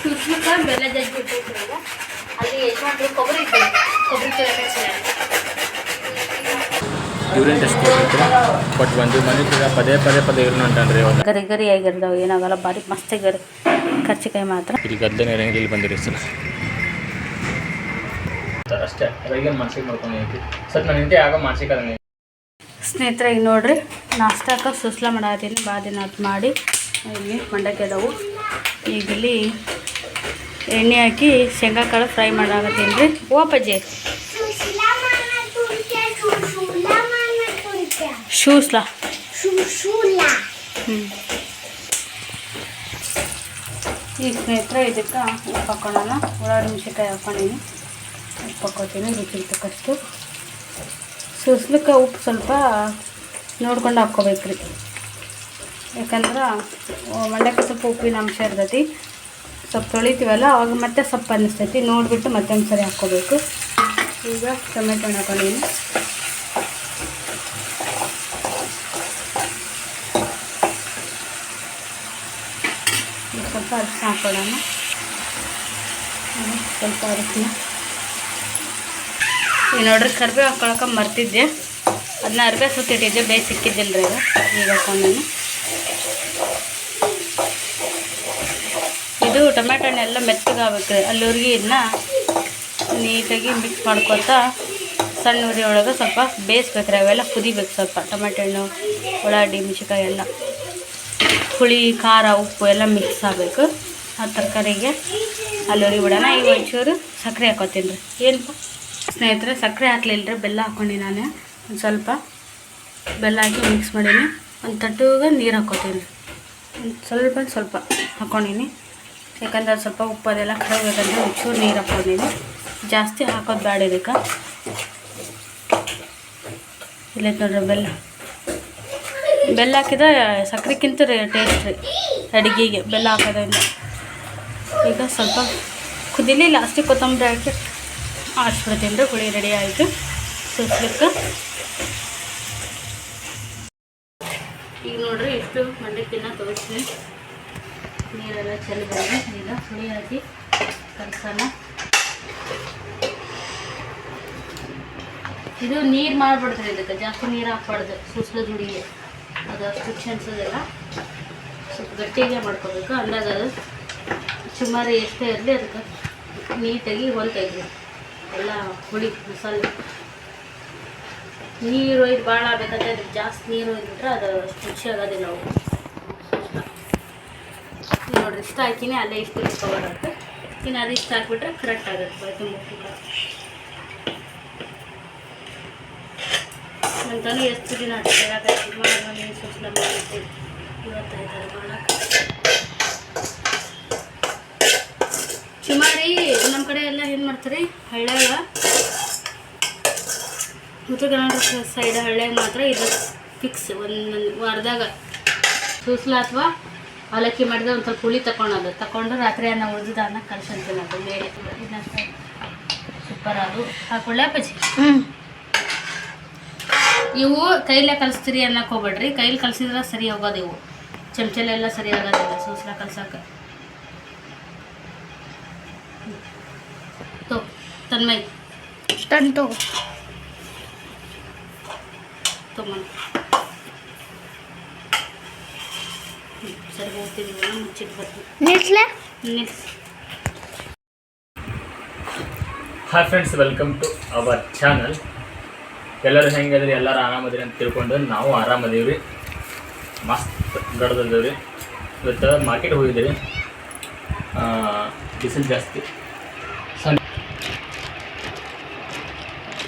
ಸುಸ್ಲಕ್ಕ ಬೆಲ್ಲ ಜಜ್ಜಿ ಬಿಟ್ಟಿರ್ತೀವಲ್ಲ ಅಲ್ಲಿ ಯಜಮಾನ್ರು ಕೊಬ್ಬರಿ ಇವ್ರೇನು ಟೆಸ್ಟ್ ಬಟ್ ಒಂದು ಮನೆ ಪದೇ ಪದೇ ಪದೇ ಇವ್ರನ್ನ ಅಂತಾನ್ರಿ ಇವಾಗ ಗರಿ ಗರಿ ಆಗಿರ್ತಾವ ಏನಾಗಲ್ಲ ಭಾರಿ ಮಸ್ತಾಗ್ಯಾರ ಕರ್ಚಿಕಾಯಿ ಮಾತ್ರ ಇಲ್ಲಿ ಗದ್ದೆನೇ ಇಲ್ಲಿ ಬಂದಿರಿ ಸರ್ ಅಷ್ಟೇ ಅದ್ರಾಗೇನು ಮಾನಸಿಕ ಮಾಡ್ಕೊಂಡು ಸರ್ ನಾನು ಇಂತೆ ಆಗೋ ಮಾನಸಿಕ ಅದನ್ನ ಸ್ನೇಹಿತರೆ ಈಗ ನೋಡ್ರಿ ನಾಷ್ಟಾಕ ಸುಸ್ಲ ಮಾಡತ್ತೀನಿ ಭಾಳ ದಿನ ಅದು ಮಾಡಿ ಇಲ್ಲಿ ಮಂಡಕ್ಕಿ ಅದಾವು ಈಗ ಇಲ್ಲಿ ಎಣ್ಣೆ ಹಾಕಿ ಶೇಂಗಾ ಕಾಳು ಫ್ರೈ ಮಾಡಾಕತ್ತೀನಿ ರೀ ಓಪಜ್ಜಿ ಶೂಸ್ಲಾ ಈಗ ಸ್ನೇಹಿತರೆ ಇದಕ್ಕೆ ಉಪ್ಪು ಹಾಕೊಳ್ಳೋಣ ಉಳ್ಳಾಗಡ್ಡಿ ಮೆಣಸಿನ್ಕಾಯಿ ಹಾಕ್ಕೊಂಡೀನಿ ಉಪ್ಪು ಹಾಕ್ಕೊತೀನಿ ರುಚಿಗೆ ತಕ್ಕಷ್ಟು ಸುಸ್ಲಕ್ಕೆ ಉಪ್ಪು ಸ್ವಲ್ಪ ನೋಡ್ಕೊಂಡು ಹಾಕ್ಕೋಬೇಕ್ರಿ ಯಾಕಂದ್ರೆ ಮಂಡಕ್ಕಿ ಸ್ವಲ್ಪ ಉಪ್ಪಿನ ಅಂಶ ಇರ್ತೈತಿ ಸ್ವಲ್ಪ ತೊಳಿತೀವಲ್ಲ ಅವಾಗ ಮತ್ತೆ ಸೊಪ್ಪು ಅನ್ನಿಸ್ತೈತಿ ನೋಡಿಬಿಟ್ಟು ಮತ್ತೆ ಒಂದು ಸರಿ ಹಾಕ್ಕೋಬೇಕು ಈಗ ಟೊಮೆಟೊ ಹಣ್ಣು ಹಾಕೊಂಡೀನಿ ಸ್ವಲ್ಪ ಅರಿಶಿನ ಹಾಕೊಳ್ಳೋಣ ಸ್ವಲ್ಪ ಅರಿಶಿನ ಈಗ ನೋಡ್ರಿ ಕರಿಬೇವು ಹಾಕೊಳಕ್ಕೆ ಮರ್ತಿದ್ದೆ ಅದನ್ನ ಅರ್ಬೆ ಸುತ್ತಿಟ್ಟಿದ್ದೆ ಬೇಗ ಸಿಕ್ಕಿದ್ದಿಲ್ಲ ರೀ ಈಗ ಹಾಕೊಂಡೇನು ಇದು ಟೊಮೆಟೊ ಹಣ್ಣೆಲ್ಲ ಮೆತ್ತಗಾಗಬೇಕು ಅಲ್ಲಿವರೆಗೆ ಇದನ್ನ ನೀಟಾಗಿ ಮಿಕ್ಸ್ ಮಾಡ್ಕೊತಾ ಸಣ್ಣ ಉರಿ ಒಳಗೆ ಸ್ವಲ್ಪ ಬೇಯಿಸ್ಬೇಕ್ರಿ ಅವೆಲ್ಲ ಕುದಿಬೇಕು ಸ್ವಲ್ಪ ಟೊಮೆಟೊ ಹಣ್ಣು ಉಳ್ಳಾಗಡ್ಡಿ ಮೆಣಸಿನ್ಕಾಯಿ ಎಲ್ಲ ಹುಳಿ ಖಾರ ಉಪ್ಪು ಎಲ್ಲ ಮಿಕ್ಸ್ ಆಗಬೇಕು ಆ ತರಕಾರಿಗೆ ಅಲ್ಲೂರಿ ಬಿಡೋಣ ಈಗ ಒಂಚೂರು ಸಕ್ಕರೆ ಹಾಕೋತೀನಿ ರೀ ಏನಪ್ಪ ಸ್ನೇಹಿತರೆ ಸಕ್ಕರೆ ಹಾಕ್ಲಿಲ್ಲ ರೀ ಬೆಲ್ಲ ಹಾಕ್ಕೊಂಡು ನಾನು ಒಂದು ಸ್ವಲ್ಪ ಬೆಲ್ಲ ಹಾಕಿ ಮಿಕ್ಸ್ ಮಾಡೀನಿ ಒಂದು ತಟ್ಟುಗೆ ನೀರು ಹಾಕ್ಕೋತೀನಿ ಒಂದು ಸ್ವಲ್ಪ ಹಾಕ್ಕೊಂಡೀನಿ ಯಾಕಂದ್ರೆ ಅದು ಸ್ವಲ್ಪ ಉಪ್ಪು ಅದೆಲ್ಲ ಕರಗಬೇಕಂದ್ರೆ ಒಂಚೂರು ನೀರು ಹಾಕ್ಕೊಂಡೀನಿ ಜಾಸ್ತಿ ಹಾಕೋದು ಬೇಡ ಇದಕ್ಕೆ ಇಲ್ಲೈತೆ ನೋಡ್ರಿ ಬೆಲ್ಲ ಹಾಕಿದ್ರೆ ಸಕ್ಕರೆಕ್ಕಿಂತ ಟೇಸ್ಟ್ ರೀ ಅಡುಗೆಗೆ ಬೆಲ್ಲ ಹಾಕೋದ್ರಿಂದ ಈಗ ಸ್ವಲ್ಪ ಕುದಿಲಿ ಲಾಸ್ಟಿಗೆ ಕೊತ್ತಂಬರಿ ಹಾಕಿ ಆರಿಸ್ಬಿಡ್ತೀನಿ ರೀ ಹುಳಿ ರೆಡಿ ಆಯಿತು ಸುಸ್ಲಿಕ್ಕೆ ಈಗ ನೋಡ್ರಿ ಎಷ್ಟು ಮಂಡಕ್ಕಿನ ತೋರಿಸ್ತೀನಿ ನೀರೆಲ್ಲ ಚೆಲ್ಲಿ ಬಂದು ಈಗ ಹುಳಿ ಹಾಕಿ ಕಲಸೋಣ ಇದು ನೀರು ಮಾಡಿಬಿಡ್ತೀರಿ ಇದಕ್ಕೆ ಜಾಸ್ತಿ ನೀರು ಹಾಕ್ಬಾರ್ದು ಸುಸ್ಲ ಜುಡಿಗೆ ಅದು ಅಷ್ಟು ರುಚಿ ಅನ್ಸೋದಿಲ್ಲ ಸ್ವಲ್ಪ ಗಟ್ಟಿಗೆ ಮಾಡ್ಕೋಬೇಕು ಅಂದಾಗ ಅದು ಸುಮಾರು ಎಷ್ಟೇ ಇರಲಿ ಅದಕ್ಕೆ ನೀಟಾಗಿ ಹೊಲ್ತಾಯಿದ್ವಿ ಎಲ್ಲ ಹುಳಿ ಮಸಾಲೆ ನೀರು ಒಯ್ದು ಭಾಳ ಆಗಬೇಕಂದ್ರೆ ಅದಕ್ಕೆ ಜಾಸ್ತಿ ನೀರು ಒಯ್ದುಬಿಟ್ರೆ ಅದು ಅಷ್ಟು ರುಚಿ ಆಗೋದಿಲ್ಲ ನಾವು ನೋಡಿರಿ ಇಷ್ಟ ಹಾಕಿನಿ ಅಲ್ಲೇ ಇಷ್ಟು ಕವರ್ ಆಗುತ್ತೆ ಇನ್ನು ಅದು ಇಷ್ಟ ಹಾಕ್ಬಿಟ್ರೆ ಕರೆಕ್ಟ್ ಆಗುತ್ತೆ ಬೈ ತುಂಬ ನಂತನೂ ಎಷ್ಟು ದಿನ ಆಗ್ತದೆ ಮಾಡಿ ಸುಸ್ಲ ಮಾಡಿರ್ತೀವಿ ಇವತ್ತೈದು ಮಾಡೋಕ್ಕೆ ಸುಮಾರಿ ನಮ್ಮ ಕಡೆ ಎಲ್ಲ ಏನು ಮಾಡ್ತಾರೆ ಹಳ್ಳ್ಯಾಗ ಉತ್ತರ ಕರ್ನಾಟಕ ಸೈಡ್ ಹಳ್ಳ್ಯಾಗ ಮಾತ್ರ ಇದು ಫಿಕ್ಸ್ ಒಂದು ವಾರದಾಗ ಸೂಸ್ಲ ಅಥವಾ ಅವಲಕ್ಕಿ ಮಾಡಿದ್ರೆ ಒಂದು ಸ್ವಲ್ಪ ಹುಳಿ ತಗೊಂಡು ರಾತ್ರಿ ಅನ್ನ ಉಳಿದ ಅನ್ನ ಕಲ್ಸಂತೀನಿ ಅದು ಮೇಲೆ ಇನ್ನಷ್ಟು ಸೂಪರ್ ಅದು ಹಾಕೊಳ್ಳೆ ಅಪ್ಪಾಜಿ ಇವು ಕೈಲೇ ಕಲಿಸ್ತೀರಿ ಅನ್ನಕ್ಕೆ ಹೋಗ್ಬೇಡ್ರಿ ಕೈಲಿ ಕಲಿಸಿದ್ರೆ ಸರಿ ಹೋಗೋದು ಇವು ಚಮಚಲೆಲ್ಲ ಸರಿ ಆಗೋದಿಲ್ಲ ಸೂಸ್ಲ ಕಲ್ಸಕ್ಕೆ ತನ್ಮೈ ಟಂಟು ತೊಗೊಂಡು ಸರಿ ಹೋಗ್ತೀನಿ ಮುಚ್ಚಿಟ್ಟು ಬರ್ತೀನಿ hi friends welcome to our channel ಎಲ್ಲರೂ ಹೆಂಗದ್ರಿ ಎಲ್ಲರೂ ಆರಾಮದಿರಿ ಅಂತ ತಿಳ್ಕೊಂಡು ನಾವು ಆರಾಮದೀವಿ ರೀ ಮಸ್ತ್ ಗಡ್ದದೇವ್ ರೀ ಇವತ್ತು ಮಾರ್ಕೆಟ್ ಹೋಗಿದ್ದೀರಿ ಬಿಸಿಲು ಜಾಸ್ತಿ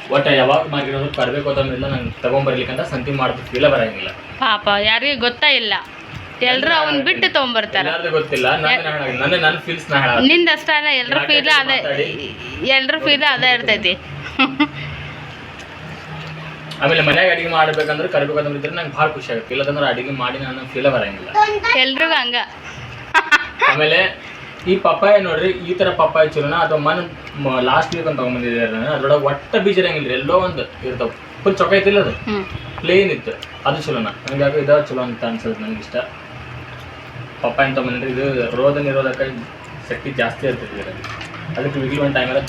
ಒಟ್ಟು ಯಾವಾಗ ಮಾರ್ಕೆಟ್ ಹೋದ್ರೆ ಕರ್ಬೇಕು ಅಂತಂದಿಲ್ಲ ನಂಗೆ ತೊಗೊಂಬರ್ಲಿಕ್ಕಂತ ಸಂತಿ ಮಾಡ್ಬೇಕು ಇಲ್ಲ ಬರೋಂಗಿಲ್ಲ ಪಾಪ ಯಾರಿಗೆ ಗೊತ್ತಾ ಇಲ್ಲ ಎಲ್ಲರೂ ಅವ್ನು ಬಿಟ್ಟು ತೊಗೊಂಬರ್ತಾರೆ ಯಾರ್ದು ಗೊತ್ತಿಲ್ಲ ನನ್ನ ಫೀಲ್ಸ್ ನಾ ಹೇಳ ನಿಂದ ಅಷ್ಟ ಅಲ್ಲ ಎಲ್ಲರ ಫೀಲ್ ಅದೇ ಇರ್ತೈತಿ ಆಮೇಲೆ ಮನ್ಯಾಗ ಅಡಿಗೆ ಮಾಡ್ಬೇಕಂದ್ರೆ ಕರಿಬೇಕಂದ್ರೆ ನಂಗೆ ಭಾಳ ಖುಷಿ ಆಗುತ್ತೆ ಇಲ್ಲದಂದ್ರೆ ಅಡಿಗೆ ಮಾಡಿ ನಾನು ಫೀಲ ಬರಂಗಿಲ್ಲ ಎಲ್ರಿಗೂ ಹಂಗ ಆಮೇಲೆ ಈ ಪಪ್ಪಾಯ ನೋಡ್ರಿ ಈ ತರ ಪಪ್ಪಾಯ ಚಲೋನ ಅಥವಾ ಲಾಸ್ಟ್ ವೀಕ್ ಅಂತ ತಗೊಂಡ್ಬಂದಿದ್ದಾರೆ ಅದ್ರೊಳಗೆ ಒಟ್ಟ ಬೀಜ ಇರಂಗಿಲ್ಲ ಎಲ್ಲೋ ಒಂದು ಇರ್ತಾವ ಫುಲ್ ಚೊಕ್ಕ ಐತಿಲ್ಲ ಅದು ಪ್ಲೇನ್ ಇತ್ತು ಅದು ಚಲೋನ ನನಗೆ ಯಾಕೆ ಇದ ಚಲೋ ಅಂತ ಅನ್ಸುತ್ತೆ ನನಗೆ ಇಷ್ಟ ಪಪ್ಪಾಯ ಅಂತ ಬಂದ್ರೆ ಇದು ರೋಗ ನಿರೋಧಕ ಶಕ್ತಿ ಜಾಸ್ತಿ ಇರ್ತೈತಿ ಇದರಲ್ಲಿ. ಅದಕ್ಕೆ ವೀಕ್ಲಿ ಒಂದು ಟೈಮೆಲ್ಲ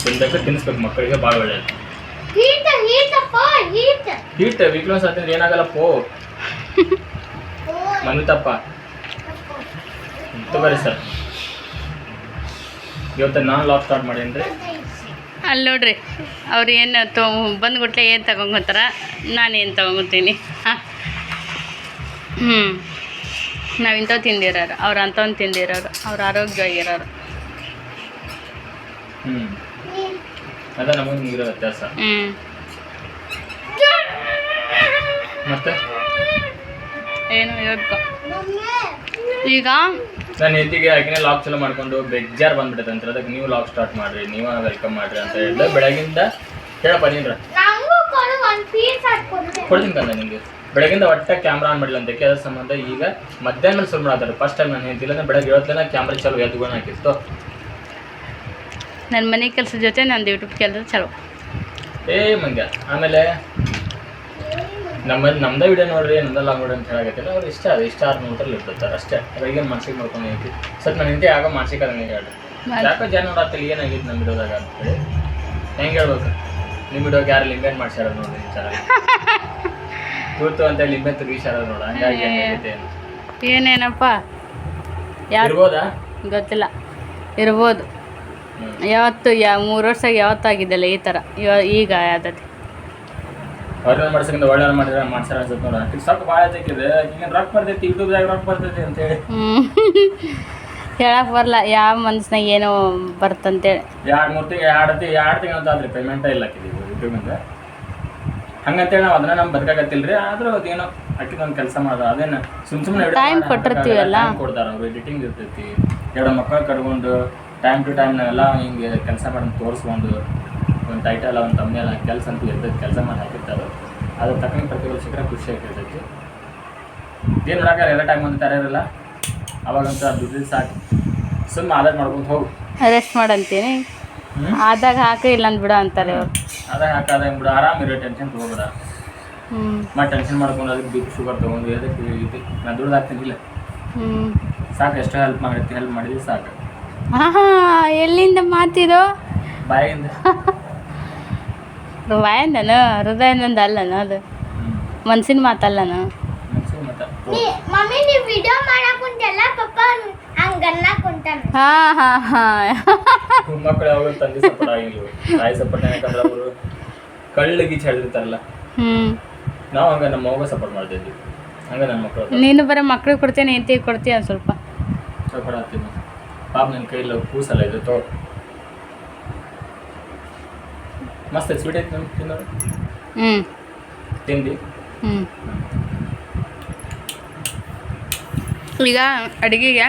ತಿನ್ನಿಸ್ಬೇಕು ಮಕ್ಕಳಿಗೆ ಭಾಳ ಒಳ್ಳೆಯದು. ಹೀಟ್ ವೀಕ್ಲಿ ಒಂದು ಸರ್ತಿ ಏನಾಗಲ್ಲ ಪೋ ಮನುತಪ್ಪ ತಗೋರಿ ಸರ್. ಇವತ್ತು ನಾನು ಲಾಗ್ ಸ್ಟಾರ್ಟ್ ಮಾಡೀನಿ. ಅಲ್ಲಿ ನೋಡ್ರಿ ಅವ್ರು ಏನು ಬಂದ್ಬಿಟ್ಲೆ ಏನು ತಗೊಂಡ್ತಾರ, ನಾನೇನು ತೊಗೊಂತೀನಿ. ಹಾಂ ನಾವು ಇಂಥವು ತಿಂದಿರೋರು, ಅವ್ರು ಅಂಥವ್ನು ತಿಂದಿರೋರು, ಅವ್ರು ಆರೋಗ್ಯವಾಗಿರೋರು. ಅದ ನಮಗೆ ನೀರೋ ವ್ಯತ್ಯಾಸ. ಮತ್ತೆ ಏನು ಹೇಳ್ಕೊ ಈಗ ನಾನು ಹೆಂಡತಿಗೆ ಆಕಿನೇ ಲಾಗ್ ಚಲೋ ಮಾಡ್ಕೊಂಡು ಬೇಜಾರು ಬಂದ್ಬಿಟ್ಟೈತೆ ಅಂತ. ಅದಕ್ಕೆ ನೀವು ಲಾಗ್ ಸ್ಟಾರ್ಟ್ ಮಾಡಿರಿ, ನೀವು ವೆಲ್ಕಮ್ ಮಾಡಿರಿ ಅಂತ ಹೇಳಿದ್ರೆ ಬೆಳಗಿಂದ ಹೇಳಪ್ಪ ನೀನ್ರ ಕೊಡ್ತೀನಿ ಕಂದ ನಿಮಗೆ. ಬೆಳಗಿಂದ ಒಟ್ಟ ಕ್ಯಾಮ್ರಾ ಆನ್ ಮಾಡಿಲ್ಲ ಅಂತ ಅದ್ರ ಸಂಬಂಧ ಈಗ ಮಧ್ಯಾಹ್ನ ಮೇಲೆ ಶುರು ಮಾಡ್ತಾರೆ. ಫಸ್ಟ್ ಟೈಮ್ ನಾನು ಹೇಳ್ತಿಲ್ಲ ಅಂದ್ರೆ ಬೆಳಗ್ಗೆ 7 ಕ್ಯಾಮ್ರಾ ಚಲೋ ಎದ್ದುಕೊಂಡು ಹಾಕಿತ್ತು. ನನ್ನ ಮನೆ ಕೆಲಸದ ಜೊತೆ ನಂದು ಯೂಟ್ಯೂಬ್ ಕೆಲಸ ಚಲೋ ಮಂಗ್ಯ. ಆಮೇಲೆ ನಮ್ದೇ ವಿಡಿಯೋ ನೋಡ್ರಿ, ನಮ್ದೇ ಲಾಗ್ ನೋಡಿ ಅಂತ ಹೇಳಾಗತ್ತಿಲ್ಲ. ಅವ್ರು ಇಷ್ಟ ಆರು ನೋಡ್ರಲ್ಲಿ ಇರ್ತಾರೆ ಅಷ್ಟೇ. ಅದ್ರಾಗೇನು ಮನ್ಸಿಗೆ ಮಾಡ್ಕೊಂಡು ಐತಿ ಸ್ವಲ್ಪ ನಾನು ಹಿಂದೆ ಆಗೋ ಮಾನಸಿಕ ಅದನ್ನ ಹೇಳ್ರಿ. ಯಾಕೋ ಜನ ನೋಡತ್ತಿಲ್ಲ ಏನಾಗಿತ್ತು ನಮ್ಮ ವಿಡಿಯೋದಾಗ ಅಂತೇಳಿ. ಹೆಂಗೆ ಹೇಳ್ಬೇಕು, ನಿಮ್ಮ ವಿಡಿಯೋಗೆ ಯಾರು ಲಿಂಬೆನ್ ಮಾಡ್ಸ್ಯಾರ ನೋಡ್ರಿ ಚೆನ್ನಾಗಿ ಕೂತು ಅಂತ ಲಿಂಬೆ ತುಗಿಸ್ಯಾರ ನೋಡ. ಹಂಗಾಗಿ ಏನೇನಪ್ಪ ಇರ್ಬೋದಾ ಗೊತ್ತಿಲ್ಲ, ಇರ್ಬೋದು. ಯಾವತ್ತು 3 ವರ್ಷಾಗ ಯಾವತ್ತಾಗಿದ್ದಲ್ಲ ಈ ಥರ. ಈಗ ಯಾವ್ದೈತಿ ಅವ್ರನ್ನ ಮಾಡ್ಸಕ್ಕಿಂತ ಒಳ್ಳೆಯವ್ರು ಮಾಡಿದ್ರೆ ಮಾಡ್ಸಾರ ಅನ್ಸುತ್ತೆ ನೋಡ. ಸ್ವಲ್ಪ ಭಾಳ ತೆಗಿದೆ ಈಗ ರೊಕ್ಕ ಬರ್ತೈತಿ, ಯೂಟ್ಯೂಬ್ದಾಗ ರೊಕ್ಕ ಬರ್ತೈತಿ ಅಂತೇಳಿ ಹೇಳಕ್ಕೆ ಬರಲ್ಲ ಯಾವ ಮನ್ಸಿನಾಗ ಏನೋ ಬರ್ತಂತೇಳಿ. 2-3 ತಿಂಗಳು ಅಂತ ಆದ್ರಿ ಪೇಮೆಂಟೇ ಇಲ್ಲ ಹಾಕಿದ್ದೀವಿ ಯೂಟ್ಯೂಬಿಂದ. ಹಂಗಂತೇಳಿ ನಾವು ಅದನ್ನ ನಮ್ಮ ಬದುಕಾಗತ್ತಿಲ್ರಿ. ಆದ್ರೂ ಅದೇನೋ ಹಾಕಿದೊಂದು ಕೆಲಸ ಮಾಡೋದು ಅದೇನು ಸುಮ್ಮನೆ ಟೈಮ್ ಕೊಟ್ಟಿರ್ತೀವಲ್ಲ, ಕೊಡ್ತಾರ ಅವ್ರು. ಎಡಿಟಿಂಗ್ ಇರ್ತೈತಿ, 2 ಮಕ್ಕಳು ಕಟ್ಕೊಂಡು ಟೈಮ್ ಟು ಟೈಮ್ ನಾವೆಲ್ಲ ಹಿಂಗೆ ಕೆಲಸ ಮಾಡಿ ತೋರಿಸ್ಕೊಂಡು ಒಂದು ಟೈಟಲ್ ಒಂದು ತಮ್ಮನೆಲ್ಲ ಕೆಲಸ ಅಂತ ಇರ್ತೈತಿ, ಕೆಲಸ ಮಾಡಿ ಹಾಕಿರ್ತಾರೆ. ಅದ್ರ ತಕ್ಕಂಗೆ ಪ್ರತಿಫಲ ಸಿಕ್ಕರೆ ಖುಷಿ ಆಗಿರ್ತೈತಿ. ಏನು ನೋಡೋಕೆ ಎಲ್ಲ ಟೈಮ್ ಒಂದು ಥರ ಇರಲ್ಲ. ಅವಾಗಂತ ದುಡ್ಡು ಸಾಕು, ಸುಮ್ಮನೆ ಆಧಾರ್ ಮಾಡ್ಕೊಂಡು ಹೋಗು, ರೆಸ್ಟ್ ಮಾಡಂತೀನಿ. ಆದಾಗ ಹಾಕಿ ಇಲ್ಲ ಅಂದ್ಬಿಡ ಅಂತಾರೆ ಅವ್ರು. ಆದಾಗ ಹಾಕಾದಾಗ ಬಿಡು, ಆರಾಮಿರೋ ಟೆನ್ಷನ್ ತೊಗೋಬೇಡ. ಮತ್ತೆ ಟೆನ್ಷನ್ ಮಾಡ್ಕೊಂಡು ಅದಕ್ಕೆ ಬಿ ಪಿ ಶುಗರ್ ತೊಗೊಂಡು ಅದಕ್ಕೆ ನಾನು ದುಡ್ಡು ಹಾಕ್ತೀನಿ ಇಲ್ಲ ಸಾಕು. ಎಷ್ಟೋ ಹೆಲ್ಪ್ ಮಾಡಿದ್ವಿ ಸಾಕು. ಎಲ್ಲಿಂದ ಮಾತಿದು? ಬಾಯಿಂದ ಬಾಯಿಂದನು, ಹೃದಯದಿಂದ ಅಲ್ಲನ, ಅದು ಮನ್ಸಿನ ಮಾತಲ್ಲನ. ಮಕ್ಕಳು ಯಾವಾಗ ತಂದೆ ಸಪೋರ್ಟ್ ಆಗಿಲ್ಲ, ತಾಯಿ ಸಪೋರ್ಟ್. ಯಾಕಂದ್ರೆ ಅವರು ಕಳ್ಳಗಿ ಹೇಳಿರ್ತಾರಲ್ಲ, ನಾವು ಹಂಗ ನಮ್ಮ ಮಗ ಸಪೋರ್ಟ್ ಮಾಡ್ತಿದ್ವಿ. ಹಂಗ ನನ್ನ ಮಕ್ಕಳು. ನೀನು ಬರೀ ಮಕ್ಳಿಗೆ ಕೊಡ್ತೇನೆ, ಹೆಂಡತಿಗೆ ಕೊಡ್ತೀಯ ಸ್ವಲ್ಪ ಸಪೋರ್ಟ್ ಆಗ್ತೀನಿ. ಪಾಪ ನನ್ನ ಕೈಯಲ್ಲಿ ಕೂಸಲ್ಲ ಇದು ತೋ ಮಸ್ತ್ ಸ್ವೀಟ್ ಐತಿ ನಮ್ಗೆ ತಿನ್ನೋದು. ತಿಂದು ಈಗ ಅಡುಗೆಗೆ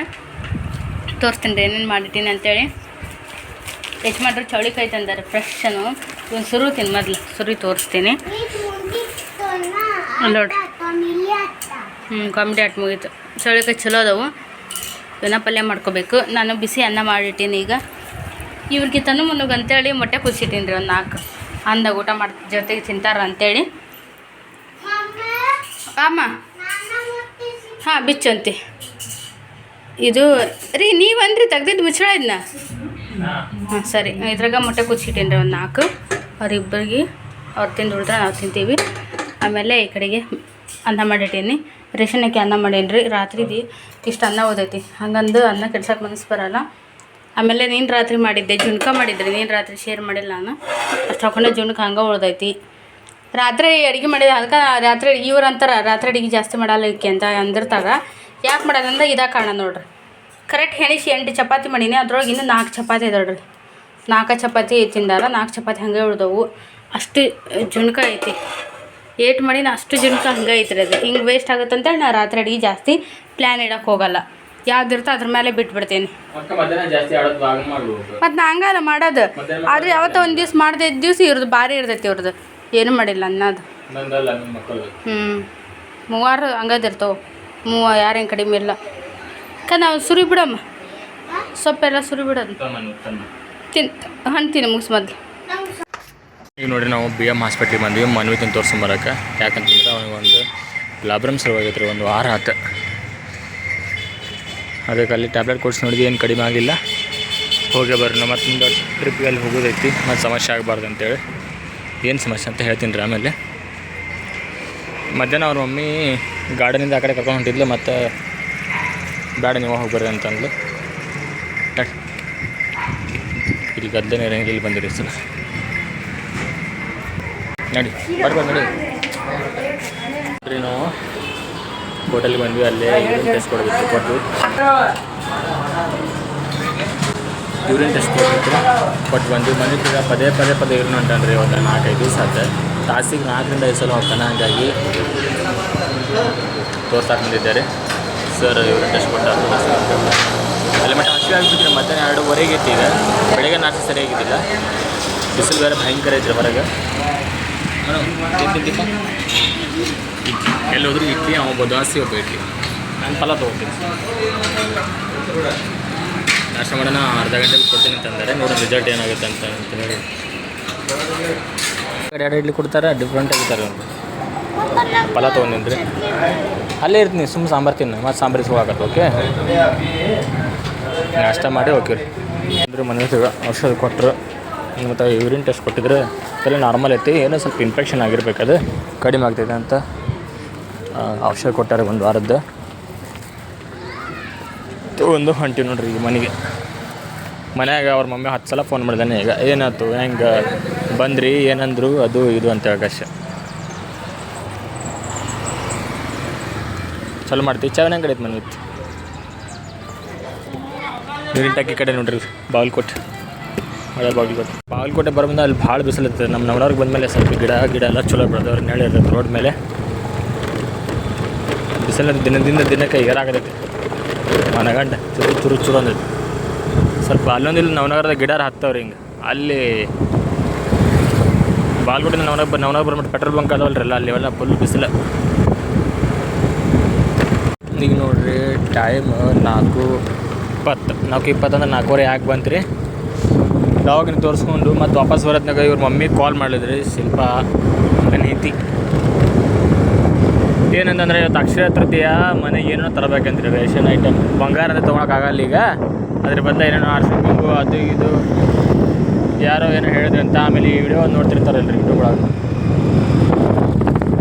ತೋರಿಸ್ತೀನಿ ರೀ ಏನೇನು ಮಾಡಿದ್ದೀನಿ ಅಂತೇಳಿ. ಯಜಮಾನ್ರು ಚೌಳಿಕಾಯಿ ತಂದಾರೆ ಫ್ರೆಶನು. ಒಂದು ಸುರು ತಿನ್ನು ಮೊದಲು, ಸುರಿ ತೋರಿಸ್ತೀನಿ ನೋಡ್ರಿ. ಕಾಮಿಡಿ ಆಟ ಮುಗೀತು. ಚೌಳಿಕಾಯಿ ಚಲೋ ಅದಾವು, ಇವನ್ನ ಪಲ್ಯ ಮಾಡ್ಕೋಬೇಕು. ನಾನು ಬಿಸಿ ಅನ್ನ ಮಾಡಿಟ್ಟೀನಿ. ಈಗ ಇವ್ರಿಗೆ ತನು ಮುನ್ನುಗೆ ಅಂತೇಳಿ ಮೊಟ್ಟೆ ಕುದಿಸಿದ್ದೀನಿ ರೀ, ಒಂದು 4 ಅಂದಾಗ ಊಟ ಮಾಡಿ ಜೊತೆಗೆ ತಿಂತಾರ ಅಂತೇಳಿ. ಅಮ್ಮ ಹಾಂ ಬಿಚ್ಚಂತಿ ಇದು ರೀ, ನೀವಂದ್ರಿ ತೆಗ್ದಿದ್ದು ಮುಚ್ಚಳ ಇದನ್ನ. ಹಾಂ ಸರಿ, ಇದ್ರಾಗ ಮೊಟ್ಟೆ ಕುದಿಸಿಟ್ಟೀನಿ ರೀ ಒಂದು 4. ಅವ್ರಿಬ್ಬರಿಗೆ ಅವ್ರು ತಿಂದು ಉಳಿದ್ರೆ ನಾವು ತಿಂತೀವಿ. ಆಮೇಲೆ ಈ ಕಡೆಗೆ ಅನ್ನ ಮಾಡಿಟ್ಟೀನಿ, ರೇಷನ್ ಅಕ್ಕಿ ಅನ್ನ ಮಾಡೀನಿ ರೀ. ರಾತ್ರಿದು ಇಷ್ಟು ಅನ್ನ ಓದೈತಿ, ಹಂಗಂದು ಅನ್ನ ಕೆಡ್ಸಕ್ಕೆ ಮನಸ್ಸು ಬರೋಲ್ಲ. ಆಮೇಲೆ ನೀನು ರಾತ್ರಿ ಮಾಡಿದ್ದೆ, ಜುಣ್ಕ ಮಾಡಿದ್ರಿ. ನೀನು ರಾತ್ರಿ ಶೇರ್ ಮಾಡಿಲ್ಲ ನಾನು, ಅಷ್ಟು ಹಾಕೊಂಡೆ ಜುಣ್ಕ ಹಂಗೆ ಉಳ್ದೈತಿ. ರಾತ್ರಿ ಅಡುಗೆ ಮಾಡಿದ ಅದಕ್ಕೆ ರಾತ್ರಿ ಇವ್ರು ಅಂತಾರೆ ರಾತ್ರಿ ಅಡುಗೆ ಜಾಸ್ತಿ ಮಾಡಲ್ಲ ಇಕ್ಕೆ ಅಂತ ಅಂದಿರ್ತಾರೆ. ಯಾಕೆ ಮಾಡೋದಂದ್ರೆ ಇದಾಗ ಕಾರಣ ನೋಡ್ರಿ. ಕರೆಕ್ಟ್ ಹೆಣಿಸಿ 8 ಚಪಾತಿ ಮಾಡೀನಿ, ಅದ್ರೊಳಗೆ ಇನ್ನೂ 4 ಚಪಾತಿ ಇದಾವ್ರಿ. 4 ಚಪಾತಿ ತಿಂದಾರ, 4 ಚಪಾತಿ ಹಂಗೆ ಉಳ್ದವು. ಅಷ್ಟು ಜುಣ್ಕ ಐತಿ, ಏಟ್ ಮಾಡೀನಿ ಅಷ್ಟು ಜುಣ್ಕ ಹಂಗೆ ಐತ್ರಿ. ಅದು ಹಿಂಗೆ ವೇಸ್ಟ್ ಆಗುತ್ತೆ ಅಂತೇಳಿ ನಾನು ರಾತ್ರಿ ಅಡುಗೆ ಜಾಸ್ತಿ ಪ್ಲ್ಯಾನ್ ಇಡೋಕ್ಕೆ ಹೋಗಲ್ಲ. ಯಾವ್ದಿರ್ತೋ ಅದ್ರ ಮೇಲೆ ಬಿಟ್ಬಿಡ್ತೀನಿ. ಮತ್ತು ನಾ ಹಂಗಲ್ಲ ಮಾಡೋದು. ಆದರೆ ಯಾವತ್ತೋ ಒಂದು ದಿವ್ಸ ಮಾಡದೆ ದಿವ್ಸ ಇವ್ರದ್ದು ಭಾರಿ ಇರ್ತೈತಿ. ಇವ್ರದ್ದು ಏನೂ ಮಾಡಿಲ್ಲ ಅನ್ನೋದು. 3 ಹಂಗದಿರ್ತಾವೆ, 3 ಯಾರೇನು ಕಡಿಮೆ ಇಲ್ಲ. ನಾವು ಸುರಿ ಬಿಡಮ್ಮ, ಸೊಪ್ಪೆಲ್ಲ ಸುರಿ ಬಿಡೋದು. ಹಣ್ಣು ತಿನ್ನು ಮುಗಿಸ್ ಮೊದಲು. ಈಗ ನೋಡಿರಿ, ನಾವು BM ಹಾಸ್ಪಿಟ್ಲಿಗೆ ಬಂದ್ವಿ ಮನ್ವಿತನ ತೋರಿಸ್ಕೊಂಬರಕ್ಕೆ. ಯಾಕಂತಂದ್ರೆ ಅವನಿಗೆ ಒಂದು ಲಾಬ್ರಮ್ ಸರ್ವಾಗೈತೆ ರೀ, 1 ವಾರ ಆಯ್ತು. ಅದಕ್ಕೆ ಅಲ್ಲಿ ಟ್ಯಾಬ್ಲೆಟ್ ಕೊಡ್ಸಿ ನೋಡಿದ್ವಿ, ಏನು ಕಡಿಮೆ ಆಗಿಲ್ಲ. ಹೋಗೇ ಬರ್ರಿ ಮತ್ತು ಮುಂದೆ ಟ್ರಿಪ್ಗೆ ಅಲ್ಲಿ ಹೋಗೋದೈತಿ ಮತ್ತು ಸಮಸ್ಯೆ ಆಗಬಾರ್ದು ಅಂತೇಳಿ. ಏನು ಸಮಸ್ಯೆ ಅಂತ ಹೇಳ್ತೀನಿ ರೀ ಆಮೇಲೆ. ಮಧ್ಯಾಹ್ನ ಅವ್ರ ಮಮ್ಮಿ ಗಾರ್ಡನಿಂದ ಆ ಕಡೆ ಕರ್ಕೊಂಡು ಹೊಂಟಿದ್ಲು, ಮತ್ತು ಬೇಡ ನೀವು ಹೋಗ್ಬರ್ರಿ ಅಂತಂದ್ಲು. ಇಲ್ಲಿ ಗದ್ದೆನೇ ಇರಂಗಿಲ್ಲ, ಇಲ್ಲಿ ಬಂದಿರಿ ಸರ್ ನಡಿ ಬರ್ಬಾರ್ದು ನಡಿ ರೀ. ನಾವು ಹೋಟೆಲ್ಗೆ ಬಂದ್ವಿ, ಅಲ್ಲೇ ಯೂರಿನ್ ಟೆಸ್ಟ್ ಕೊಡಬೇಕು ಕೊಟ್ಟು ಯೂರಿನ್ ಟೆಸ್ಟ್ ಕೊಟ್ಟು ಬಂದ್ವಿ. ಮನೆಗೆ ಪದೇ ಯೂರಿನ್ ಹೊಂಟಾನ್ರಿ. ಒಂದು 4-5 ದಿವಸ ಆಯ್ತು. ತಾಸಿಗೆ 4-5 ಸಲ ಹೋಗ್ತಾನೆ. ಹಾಗಾಗಿ ತೋರ್ಸಾಕೆ ಬಂದಿದ್ದಾರೆ ಸರ್. ಯೂರಿನ್ ಟೆಸ್ಟ್ ಕೊಟ್ಟ ಅಲ್ಲಿ ಮಟ್ಟ ಹಸಿವೆ ಆಗಿಬಿಟ್ಟಿದ್ರೆ ಮಧ್ಯಾಹ್ನ 2:30 ಐತಿ. ಈಗ ಬೆಳಗ್ಗೆ ನಾಷ್ಟ ಸರಿಯಾಗಿದ್ದಿಲ್ಲ, ಬಿಸಿಲು ಬೇರೆ ಭಯಂಕರ ಐತ್ರಿ ಹೊರಗೆ. ಎಲ್ಲಿ ಹೋದ್ರೂ ಇಡ್ಲಿ, ಅವ ದೋಸೆ ಒಬ್ಬ ಇಡ್ಲಿ, ನಾನು ಫಲ ತೊಗೋತೀನಿ. ನಾಷ್ಟ ಮಾಡೋಣ, ಅರ್ಧ ಗಂಟೆಗೆ ಕೊಡ್ತೀನಿ ಅಂತಂದರೆ. ನೋಡೋಣ ರಿಸಲ್ಟ್ ಏನಾಗುತ್ತೆ ಅಂತ ಹೇಳಿ. ಕಡೆ 2 ಇಡ್ಲಿ ಕೊಡ್ತಾರೆ, ಡಿಫ್ರೆಂಟ್ ಆಗಿರ್ತಾರೆ. ಒಂದು ಫಲ ತೊಗೊಂಡಿನಿ ರೀ, ಅಲ್ಲೇ ಇರ್ತೀನಿ. ಸುಮ್ಮನೆ ಸಾಂಬಾರು ತಿನ್ನು, ಮತ್ತು ಸಾಂಬಾರಿಗೆ ಹೋಗತ್ತೆ. ಓಕೆ, ನಾಷ್ಟ ಮಾಡಿ ಓಕೆ ರೀ ಅಂದ್ರೆ ಮನೆಗೆ ಔಷಧ ಕೊಟ್ಟರು. ಮತ್ತು ಯೂರಿನ್ ಟೆಸ್ಟ್ ಕೊಟ್ಟಿದ್ರೆ ಎಲ್ಲ ನಾರ್ಮಲ್ ಐತಿ, ಏನೋ ಸ್ವಲ್ಪ ಇನ್ಫೆಕ್ಷನ್ ಆಗಿರ್ಬೇಕು, ಅದು ಕಡಿಮೆ ಆಗ್ತೈತೆ ಅಂತ ಔಷಧ ಕೊಟ್ಟಾರೆ 1 ವಾರದ್ದು. ಒಂದು ಹೊಂಟಿ ನೋಡ್ರಿ ಈಗ ಮನೆಗೆ. ಮನ್ಯಾಗ ಅವ್ರ ಮಮ್ಮಿ 10 ಸಲ ಫೋನ್ ಮಾಡಿದಾನೆ. ಈಗ ಏನಾಯ್ತು, ಹೆಂಗೆ ಬಂದ್ರಿ, ಏನಂದ್ರು, ಅದು ಇದು ಅಂತ ಆಕಾಶ ಚಲೋ ಮಾಡ್ತೀವಿ. ಚಾವನ ಕಡೆ ಐತೆ ಮನೆ ಇತ್ತು. ನೀರಿನ ಟಾಕಿ ಕಡೆ ನೋಡ್ರಿ, ಬಾಗಲಕೋಟೆ, ಹಳೆ ಬಾಗಲಕೋಟೆ ಬರೋ ಬಂದ ಅಲ್ಲಿ ಭಾಳ ಬಿಸಿಲಿರ್ತದೆ. ನಮ್ಮ ನವನವ್ರಿಗೆ ಬಂದಮೇಲೆ ಸ್ವಲ್ಪ ಗಿಡ ಎಲ್ಲ ಚಲೋ ಬೆಳೆದವ್ರು, ನೆಳೆ ಇರ್ತದೆ ರೋಡ್ ಮೇಲೆ. ಬಿಸಿಲ ದಿನಕ್ಕೆ ಏರಾಗತೈತಿ. ಮನಗಂಡ ಚುರು ಅಂದೈತಿ. ಸ್ವಲ್ಪ ಅಲ್ಲೊಂದಿಲ್ಲ ನವನಗರದ ಗಿಡ ಹತ್ತವ್ರಿ. ಹಿಂಗೆ ಅಲ್ಲಿ ಬಾಗಲಕೋಟೆಯಿಂದ ನವನಗರ ಬರ್ಬಿಟ್ಟು ಪೆಟ್ರೋಲ್ ಬಂಕ್ ಅದಾವಲ್ರಿ, ಅಲ್ಲಿ ಅವೆಲ್ಲ ಫುಲ್ ಬಿಸಿಲು. ಈಗ ನೋಡ್ರಿ ಟೈಮ್ 4:20 ಅಂದ್ರೆ 4:15 ಯಾಕೆ ಬಂತು ರೀ. ಡಾಗಿನ ತೋರಿಸ್ಕೊಂಡು ಮತ್ತು ವಾಪಸ್ ಬರೋದ್ನಾಗ ಇವ್ರ ಮಮ್ಮಿ ಕಾಲ್ ಮಾಡಿದ್ರಿ, ಶಿಲ್ಪ ನೀತಿ. ಏನಂತಂದರೆ ಇವತ್ತು ಅಕ್ಷಯ ತೃತೀಯ, ಮನೆಗೆ ಏನೋ ತರಬೇಕಂತ್ರಿ, ರೇಷನ್ ಐಟಮ್. ಬಂಗಾರ ಅಂದರೆ ತೊಗೊಳಕ್ಕಾಗಲ್ಲ ಈಗ, ಅದ್ರ ಬದಲು ಏನೇನೋ ಆರ್ಸಿಂಗು ಅದು ಇದು ಯಾರೋ ಏನೋ ಹೇಳಿದ್ರಿ ಅಂತ. ಆಮೇಲೆ ಈ ವಿಡಿಯೋ ನೋಡ್ತಿರ್ತಾರಲ್ರಿ ಯೂಟ್ಯೂಬ್ಗಳಾಗ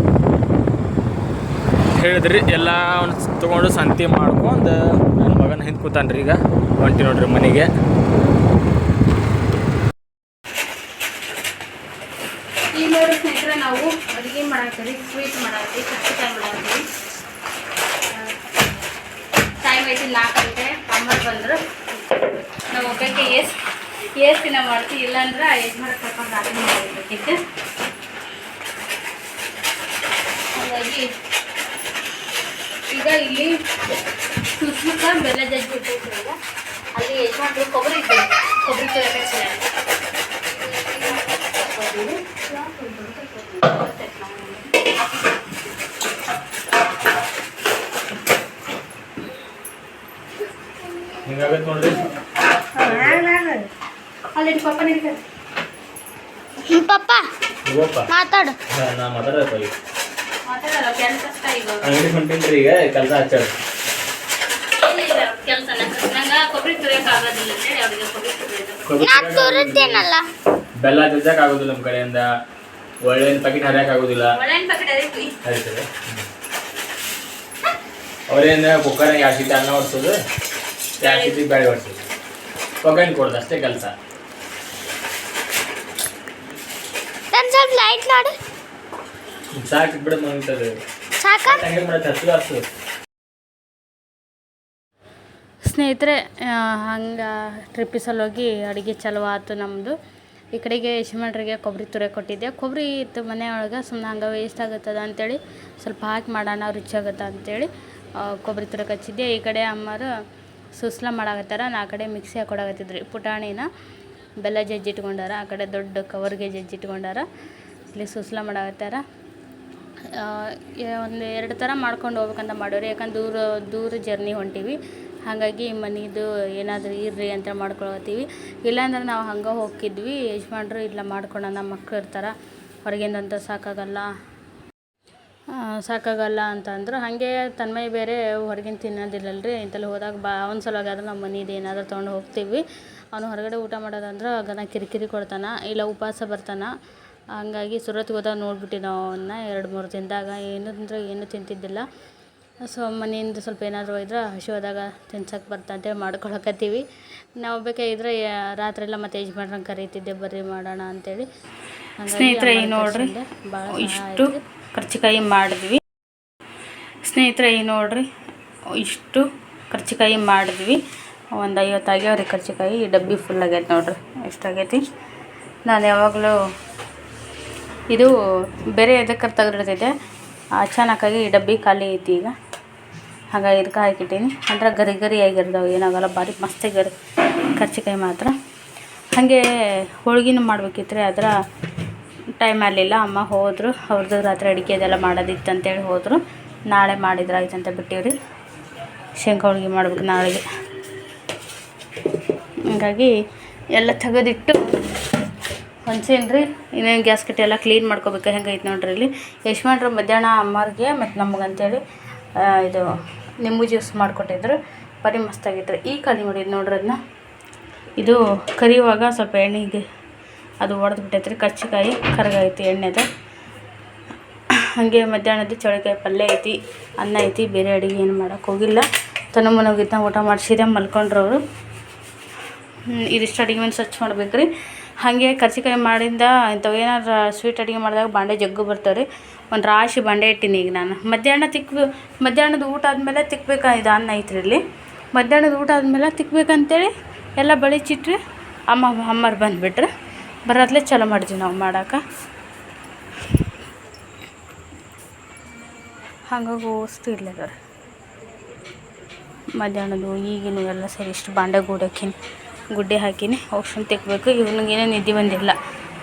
ಹೇಳಿದ್ರಿ. ಎಲ್ಲ ಒಂದು ತೊಗೊಂಡು ಸಂತಿ ಮಾಡ್ಕೊಂಡು ನನ್ನ ಮಗನ ಹಿಂದೆ ಕೂತಾನ್ರಿ. ಈಗ ಹೊಂಟಿ ನೋಡ್ರಿ ಮನೆಗೆ. ಈಗ ನೋಡಿ ಸ್ನೇಹಿತರೆ, ನಾವು ಅಡುಗೆ ಮಾಡಾಕ್ತೀವಿ, ಸ್ವೀಟ್ ಮಾಡಾಕ್ತೀವಿ, ಕರ್ಚಿಕಾಯಿ ಮಾಡಾಕ್ತೀವಿ. ಟೈಮ್ ಐತಿ 4 ಗಂಟೆ. ಅಮ್ಮರು ಬಂದರು. ನಾವು ಒಬ್ಬಕ್ಕೆ ಎಷ್ಟು ದಿನ ಮಾಡ್ತೀವಿ, ಇಲ್ಲಾಂದ್ರೆ ಯಜಮಾನ ಕರ್ಕೊಂಡು ರಾತ್ರಿ ಮಾಡಬೇಕಿತ್ತು. ಹಾಗಾಗಿ ಈಗ ಇಲ್ಲಿ ಸುಸ್ಮುಖ ಬೆಲ್ಲ ಜಜ್ಜಿ ಇಟ್ಟಿರ್ತೀವಲ್ಲ, ಅಲ್ಲಿ ಯಜಮಾನ್ರು ಕೊಬ್ಬರಿ ತುರಕಾಯಿ ಹಿಂಗಾಗತ್ತೆ ನೋಡ್ರಿ. ಅಲ್ಲಿ ಪಪ್ಪ ನಿಲ್ತಾರೆ. ಪಪ್ಪ ಮಾತಾಡು. ನಾ ಮಾತಾಡಪ್ಪ ಈಗ. ಮಾತಾಡಲ್ಲ, ಕೆಲಸ ಈಗ ಅಂಗಡಿ ಹೊಂಟೇನ್ರಿ. ಈಗ ಕೆಲಸ ಹಚ್ಚಾರ ಕೆಲಸ ನಂಗೆ ಕೊಬ್ಬರಿ ತುರಿಯಕ್ಕೆ ಆಗೋದಿಲ್ಲ ಅಂತೇಳಿ ಅವ್ರಿಗೆ ಕೊಬ್ಬರಿ ತುರಿತೇನಲ್ಲ. ಬೆಲ್ಲ ಜಜ್ಜಕ್ಕೆ ಆಗೋದಿಲ್ಲ ನಮ್ಮ ಕಡೆಯಿಂದ. ಒಳ್ಳೆಯ ಪ್ಯಾಕೆಟ್ ಹರಿಯಕ್ಕೆ ಆಗೋದಿಲ್ಲ. ಒಳ್ಳೆಯ ಪ್ಯಾಕೆಟ್ ಅದೈತಿ ಹರಿತದೆ. ಅವ್ರೇನು ಕುಕ್ಕರ್ನಾಗ 2 ಸೀಟಿ ಅನ್ನ ಹೊಡ್ಸೋದು, 2 ಸೀಟಿ ಬೇಳೆ ಹೊಡ್ಸೋದು, ಒಗ್ಗರಣೆ ಕೊಡೋದು, ಅಷ್ಟೇ ಕೆಲಸ. ಸ್ವಲ್ಪ ಲೈಟ್ ನೋಡು. ಸಾಕು ಬಿಡ ಮುಂತದೆ. ಸಾಕ ಹಂಗೆ ಮಾಡತ್ತೆ ಹತ್ತು. ಸ್ನೇಹಿತರೆ, ಹಂಗೆ ಟ್ರಿಪ್ಪಿಸಲ್ಲಿ ಹೋಗಿ ಅಡುಗೆ ಚಲೋ ಆಯ್ತು ನಮ್ಮದು. ಈ ಕಡೆಗೆ ಯಜಮಾನ್ರಿಗೆ ಕೊಬ್ಬರಿ ತುರಿ ಕೊಟ್ಟಿದ್ದೆ. ಕೊಬ್ಬರಿ ಇತ್ತು ಮನೆಯೊಳಗೆ, ಸುಮ್ಮನೆ ಹಂಗೆ ವೇಸ್ಟ್ ಆಗುತ್ತದ ಅಂಥೇಳಿ ಸ್ವಲ್ಪ ಹಾಕಿ ಮಾಡೋಣ, ರುಚಿಯಾಗುತ್ತೆ ಅಂಥೇಳಿ ಕೊಬ್ಬರಿ ತುರಿ ಹಚ್ಚಿದ್ದೆ. ಈ ಕಡೆ ಅಮ್ಮರು ಸುಸ್ಲ ಮಾಡಾಕತ್ತಾರ, ನಾ ಕಡೆ ಮಿಕ್ಸಿ ಹಾಕೊಡಾಕತ್ತಿದ್ರಿ. ಪುಟಾಣಿನ ಬೆಲ್ಲ ಜಜ್ಜಿಟ್ಕೊಂಡಾರ, ಆ ಕಡೆ ದೊಡ್ಡ ಕವರ್ಗೆ ಜಜ್ಜಿಟ್ಕೊಂಡಾರ. ಇಲ್ಲಿ ಸುಸ್ಲ ಮಾಡಾಕತ್ತಾರ. ಒಂದು 2 ಥರ ಮಾಡ್ಕೊಂಡು ಹೋಗ್ಬೇಕಂತ ಮಾಡೋರು, ಯಾಕಂದ್ರೆ ದೂರ ಜರ್ನಿ ಹೊಂಟೀವಿ. ಹಾಗಾಗಿ ಮನೆದು ಏನಾದರೂ ಇರ್ರಿ ಅಂತ ಮಾಡ್ಕೊಳತ್ತೀವಿ. ಇಲ್ಲಾಂದ್ರೆ ನಾವು ಹಂಗೆ ಹೋಗಿದ್ವಿ. ಯಜಮಾನ್ರು ಇಲ್ಲ ಮಾಡ್ಕೊಳ್ಳೋಣ, ಮಕ್ಕಳು ಇರ್ತಾರೆ, ಹೊರಗಿಂದಂತ ಸಾಕಾಗಲ್ಲ. ಸಾಕಾಗಲ್ಲ ಅಂತಂದ್ರು. ಹಾಗೆ ತನ್ಮಯ ಬೇರೆ ಹೊರಗಿನ ತಿನ್ನೋದಿಲ್ಲಲ್ರಿ. ಇಂತಲ್ಲಿ ಹೋದಾಗ ಅವ್ನ ಸಲುವಾಗಿ ಆದ್ರೆ ನಮ್ಮ ಮನೇದು ಏನಾದರೂ ತೊಗೊಂಡು ಹೋಗ್ತೀವಿ. ಅವನು ಹೊರಗಡೆ ಊಟ ಮಾಡೋದಂದ್ರೆ ಗನ ಕಿರಿಕಿರಿ ಕೊಡ್ತಾನೆ, ಇಲ್ಲ ಉಪವಾಸ ಬರ್ತಾನೆ. ಹಂಗಾಗಿ ಸುರತ್ಗೆ ಹೋದಾಗ ನೋಡ್ಬಿಟ್ಟು ನಾವು ಅವನ್ನ 2-3 ದಿನದಾಗ ಏನು ತಿಂತಿದ್ದಿಲ್ಲ. ಸೊ ಮನೆಯಿಂದ ಸ್ವಲ್ಪ ಏನಾದರೂ ಒಯ್ದ್ರೆ ಹಸಿವಾದಾಗ ತಿನ್ಸಕ್ಕೆ ಅಂತೇಳಿ ಮಾಡ್ಕೊಳಕತ್ತೀವಿ. ನಾವು ಬೇಕಾಗಿದ್ರೆ ರಾತ್ರಿ ಎಲ್ಲ ಮತ್ತೆ ಯಜಮಾನ್ರಂಗೆ ಕರೀತಿದ್ದೆ ಬರ್ರಿ ಮಾಡೋಣ ಅಂತೇಳಿ. ಸ್ನೇಹಿತರೆ ಈ ನೋಡ್ರಿ ಇಷ್ಟು ಕರ್ಚಿಕಾಯಿ ಮಾಡಿದ್ವಿ. ಇಷ್ಟು ಕರ್ಚಿಕಾಯಿ ಮಾಡಿದ್ವಿ. ಒಂದು 50 ಆಗ್ಯಾವ್ರಿ ಕರ್ಚಿಕಾಯಿ. ಈ ಡಬ್ಬಿ ಫುಲ್ ಆಗೈತೆ ನೋಡ್ರಿ, ಎಷ್ಟಾಗೈತಿ. ನಾನು ಯಾವಾಗಲೂ ಇದು ಬೇರೆ ಎದಕ್ಕೆ ತೆಗೆದಿಡ್ತಿದ್ದೆ, ಅಚಾನಕ್ಕಾಗಿ ಈ ಡಬ್ಬಿ ಖಾಲಿ ಐತಿ ಈಗ. ಹಾಗಾಗಿ ಇದಕ್ಕೆ ಹಾಕಿಟ್ಟೀನಿ. ಅಂದ್ರೆ ಗರಿ ಆಗಿರ್ತಾವೆ, ಏನಾಗಲ್ಲ, ಭಾರಿ ಮಸ್ತಾಗ್ಯದ ಕರ್ಚಿಕಾಯಿ ಮಾತ್ರ. ಹಾಗೆ ಹೋಳ್ಗಿನೂ ಮಾಡ್ಬೇಕಿತ್ತು ರೀ, ಅದರ ಟೈಮ್ ಆಗಲಿಲ್ಲ. ಅಮ್ಮ ಹೋದರು, ಅವ್ರದ್ದು ರಾತ್ರಿ ಅಡುಗೆ ಅದೆಲ್ಲ ಮಾಡೋದಿತ್ತು ಅಂತೇಳಿ ಹೋದರು. ನಾಳೆ ಮಾಡಿದ್ರೆ ಆಯ್ತು ಅಂತ ಬಿಟ್ಟಿವ್ರಿ. ಶೇಂಗಾ ಹೋಳ್ಗೆ ಮಾಡ್ಬೇಕು ನಾಳೆಗೆ. ಹಂಗಾಗಿ ಎಲ್ಲ ತೆಗೆದಿಟ್ಟು ಹೊಂಚೇನ್ರಿ. ಇನ್ನೇನು ಗ್ಯಾಸ್ ಕಟ್ಟಿ ಎಲ್ಲ ಕ್ಲೀನ್ ಮಾಡ್ಕೋಬೇಕು. ಹೆಂಗೈತೆ ನೋಡ್ರಿ ಇಲ್ಲಿ. ಯಜಮಾನ್ರು ಮಧ್ಯಾಹ್ನ ಅಮ್ಮವ್ರಿಗೆ ಮತ್ತು ನಮಗಂತೇಳಿ ಇದು ನಿಂಬು ಜ್ಯೂಸ್ ಮಾಡಿಕೊಟ್ಟಿದ್ರು, ಬರೀ ಮಸ್ತಾಗಿತ್ತು. ಈ ಖಾಲಿ ಮಾಡಿದ್ದು ನೋಡ್ರಿ ಅದನ್ನ. ಇದು ಕರಿಯುವಾಗ ಸ್ವಲ್ಪ ಎಣ್ಣೆಗೆ ಅದು ಒಡೆದು ಬಿಟ್ಟೈತ್ರಿ. ಕರ್ಚಿಕಾಯಿ ಕರಗೈತಿ ಎಣ್ಣೆದು. ಹಾಗೆ ಮಧ್ಯಾಹ್ನದ ಚೌಳಿಕಾಯಿ ಪಲ್ಯ ಐತಿ, ಅನ್ನ ಐತಿ. ಬೇರೆ ಅಡುಗೆ ಏನು ಮಾಡೋಕ್ಕೆ ಹೋಗಿಲ್ಲ. ತನಮನೋಗಿದ್ದ ಊಟ ಮಾಡಿಸಿದೆ, ಮಲ್ಕೊಂಡ್ರು ಅವರು. ಇದಿಷ್ಟು ಅಡುಗೆ ಮನೆ ಸ್ವಚ್ಛ ಮಾಡ್ಬೇಕು ರೀ. ಹಾಗೆ ಕರ್ಚಿಕಾಯಿ ಮಾಡಿಂದ ಇಂಥವು ಏನಾದ್ರು ಸ್ವೀಟ್ ಅಡುಗೆ ಮಾಡಿದಾಗ ಬಾಂಡೆ ಜಗ್ಗು ಬರ್ತಾವೆ ರೀ. ಒಂದು ರಾಶಿ ಬಾಂಡೆ ಇಟ್ಟಿನಿ ಈಗ ನಾನು. ಮಧ್ಯಾಹ್ನದ ಊಟ ಆದಮೇಲೆ ತಿಕ್ಬೇಕಾಗಿದೆ. ಅನ್ನ ಐತ್ರಿ ಇಲ್ಲಿ. ಮಧ್ಯಾಹ್ನದ ಊಟ ಆದಮೇಲೆ ತಿಕ್ಬೇಕಂತೇಳಿ ಎಲ್ಲ ಬಳಿಚಿಟ್ರಿ. ಅಮ್ಮರು ಬಂದುಬಿಟ್ರೆ ಬರೋದ್ಲೇ ಚಲೋ ಮಾಡಿದ್ವಿ ನಾವು ಮಾಡೋಕೆ. ಹಾಗಾಗಿ ವಸ್ತು ಇಲ್ಲದ ಮಧ್ಯಾಹ್ನದ್ದು ಈಗಿನ ಎಲ್ಲ ಸೇರಿ ಇಷ್ಟು ಬಾಂಡೆ ಗುಡ್ಡೆ ಹಾಕಿನಿ. ಔಷಧಿ ತೆಕ್ಬೇಕು. ಇವನಿಗೇನೋ ನಿದ್ದೆ ಬಂದಿಲ್ಲ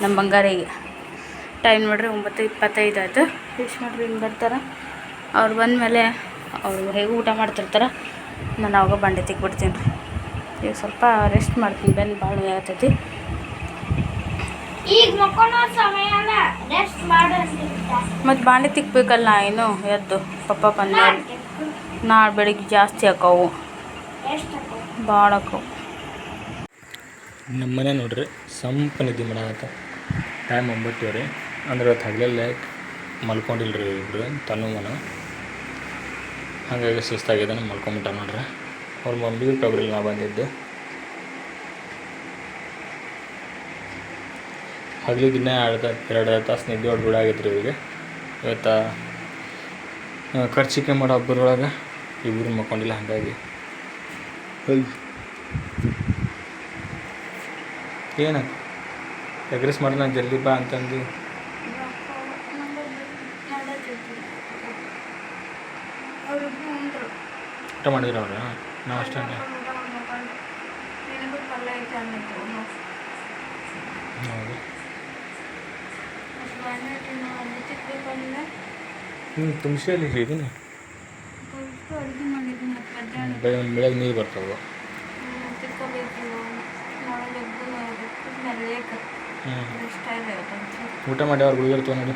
ನಮ್ಮ ಬಂಗಾರಿಗೆ. ಟೈಮ್ ನೋಡ್ರಿ 9:25 ಆಯಿತು. ಫಿಶ್ ಮಾಡ್ರಿ ಹಿಂಗೆ ಬರ್ತಾರೆ. ಅವ್ರು ಬಂದಮೇಲೆ ಅವರು ಹೇಗೆ ಊಟ ಮಾಡ್ತಿರ್ತಾರೆ, ನಾನು ಅವಾಗ ಬಾಂಡೆ ತಿಕ್ಬಿಡ್ತೀನಿ ರೀ. ಈಗ ಸ್ವಲ್ಪ ರೆಸ್ಟ್ ಮಾಡ್ತೀನಿ, ಬೆನ್ನು ಭಾಳ ಆಗ್ತೈತಿ. ಈಗ ಮಕ್ಕಳೋ ಸಮಯನ ರೆಸ್ಟ್ ಮತ್ತು ಬಾಂಡೆ ತಿಕ್ಬೇಕಲ್ಲ ಇನ್ನು ಎದ್ದು ಪಪ್ಪ ಬಂದ್ಮೇಲೆ. ನಾಳೆ ಬೆಳಿಗ್ಗೆ ಜಾಸ್ತಿ ಹಾಕವು, ಭಾಳ ಹಾಕವು. ನಮ್ಮ ಮನೆ ನೋಡ್ರಿ ಸಂಪ ನಿದ್ದೆ ಮಾಡತ್ತ. ಟೈಮ್ 9 ರೀ. ಅಂದ್ರೆ ಇವತ್ತು ಹಗಲೆಲ್ಲ ಮಲ್ಕೊಂಡಿಲ್ಲ ರೀ ಇಬ್ಬರು ತನ್ನ. ಹಾಗಾಗಿ ಸುಸ್ತಾಗಿದೆ, ಮಲ್ಕೊಂಬಿಟ್ಟ ನೋಡ್ರಿ. ಅವ್ರ ಮಮ್ಮಿಗೆ ಕಬ್ರಿಲ್ಲ ನಾ ಬಂದಿದ್ದು. ಹಗಲಿಗಿನ್ನ 2 ತಾಸು ನಿದ್ದೆ ಹೊಡ್ಬಿಡಾಗಿತ್ತು ರೀ ಇವ್ರಿಗೆ. ಇವತ್ತು ಕರ್ಚಿಕಾಯಿ ಮಾಡೋ ಹಬ್ಬರೊಳಗೆ ಇಬ್ಬರು ಮಲ್ಕೊಂಡಿಲ್ಲ. ಹಾಗಾಗಿ ಏನು ಎಗ್ರೆಸ್ ಮಾಡಿ ನಾನು ಜಲ್ದಿ ಬಾ ಅಂತಂದು ಊಟ ಮಾಡಿದ್ರು ಅವ್ರು. ನಾವು ಅಷ್ಟೇ ಹೌದು. ತುಂಬಿಸಿಯಲ್ಲಿ ಇದೀನಿ. ಬೆಳಗ್ಗೆ ನೀರು ಬರ್ತಾವೆ. ಊಟ ಮಾಡಿ ಅವ್ರು ಗುಳಿಗೆ ನೋಡಿ.